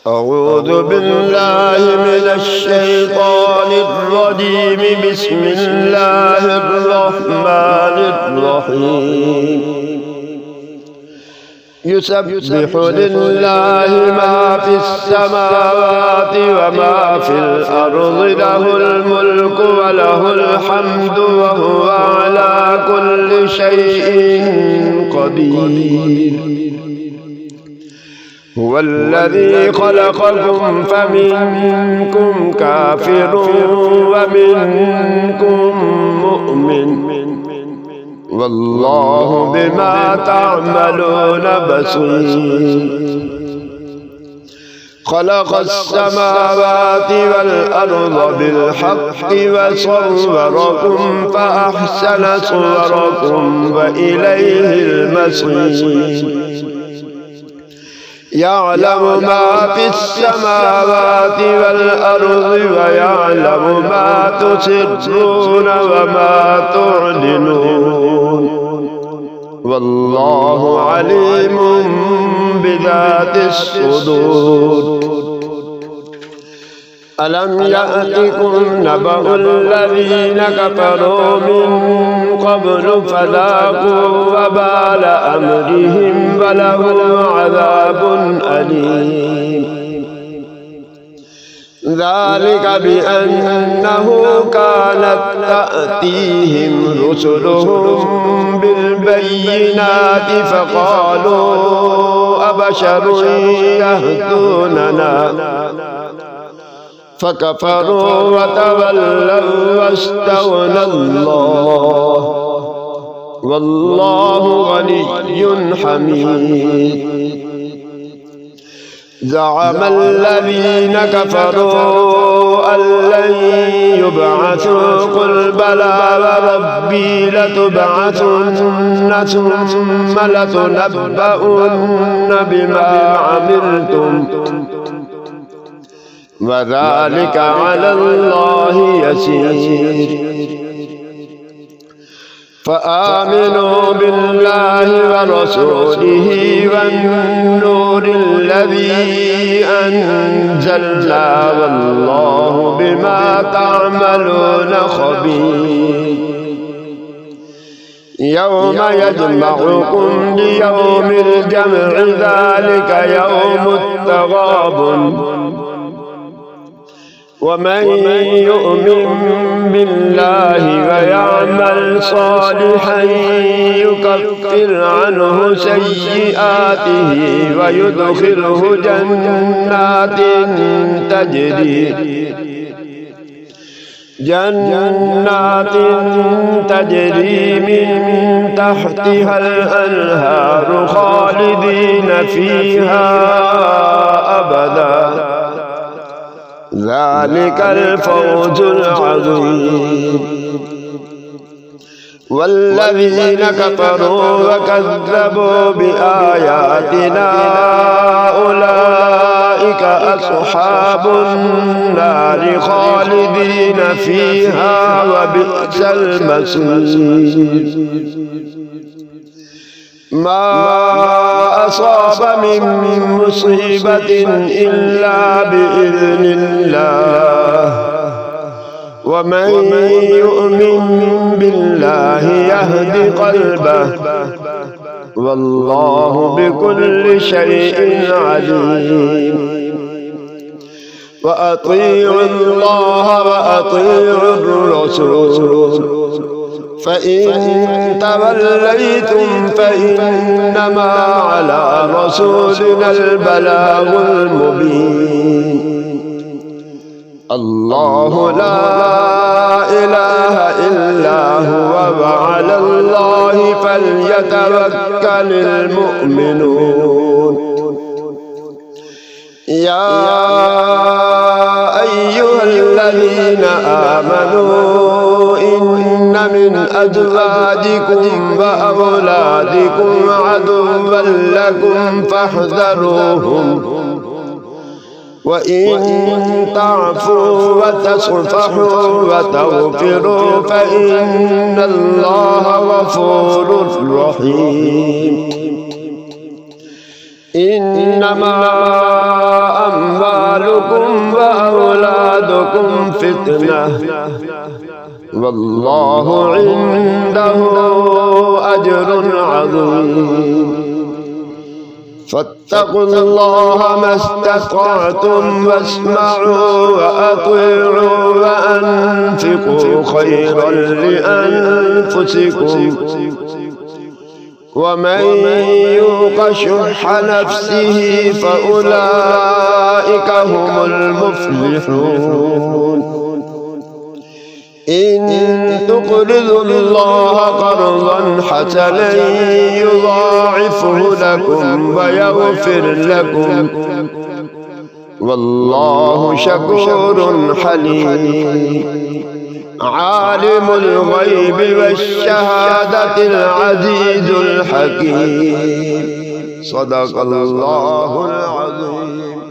أعوذ بالله من الشيطان الرجيم. بسم الله الرحمن الرحيم. يسبح لله ما في السماوات وما في الأرض، له الملك وله الحمد وهو على كل شيء قدير. هو الذي خلقكم فمنكم كافر ومنكم مؤمن، والله بما تعملون بصير. خلق السماوات والأرض بالحق وصوركم فأحسن صوركم وإليه المصير. يعلم ما في السماوات والأرض ويعلم ما تسرون وما تعلنون، والله عليم بذات الصدور. ألم يأتكم نبأ الذين كفروا من قبل فذاقوا وبال أمرهم ولهم عذاب أليم. ذلك بأنه كانت تأتيهم رسلهم بالبينات فقالوا أبشر يهدوننا، فكفروا وتولوا واستغنى الله، والله غني حميد. زعم الذين كفروا أن لن يبعثوا، قل بلى وربي لتبعثن ثم لتنبؤن بما عملتم، وذلك على الله يسير. فآمنوا بالله ورسوله والنور الذي أنزلنا، والله بما تعملون خبير. يوم يجمعكم ليوم الجمع، ذلك يوم التغابن. ومن يؤمن بالله ويعمل صالحا يكفر عنه سيئاته ويدخله جنات تجري من تحتها الأنهار خالدين فيها أبدا، ذلك الفوز العظيم. والذين كفروا وكذبوا بآياتنا أولئك أصحاب النار خالدين فيها وبئس المصير. ما أصاب من مصيبة إلا بإذن الله، ومن يؤمن بالله يهد قلبه، والله بكل شيء عليم. وأطيعوا الله وأطيعوا الرسول، فإن توليتم فإنما على رسولنا البلاغ المبين. الله لا إله إلا هو، وعلى الله فليتوكل المؤمنون. يا أيها الذين آمنوا إن من أزواجكم وأولادكم عدوا لكم فاحذروهم، وإن تعفوا وتصفحوا وتغفروا فإن الله غفور رحيم. إنما أموالكم وأولادكم فتنة والله عنده أجر عظيم فاتقوا الله ما استطعتم واسمعوا وأطيعوا وأنفقوا خيرا لأنفسكم ومن يوق شح نفسه فأولئك هم المفلحون إن تقرضوا الله قرضا حسنا يضاعفه لكم ويغفر لكم والله شكور حليم عالم الغيب والشهادة العزيز الحكيم صدق الله العظيم.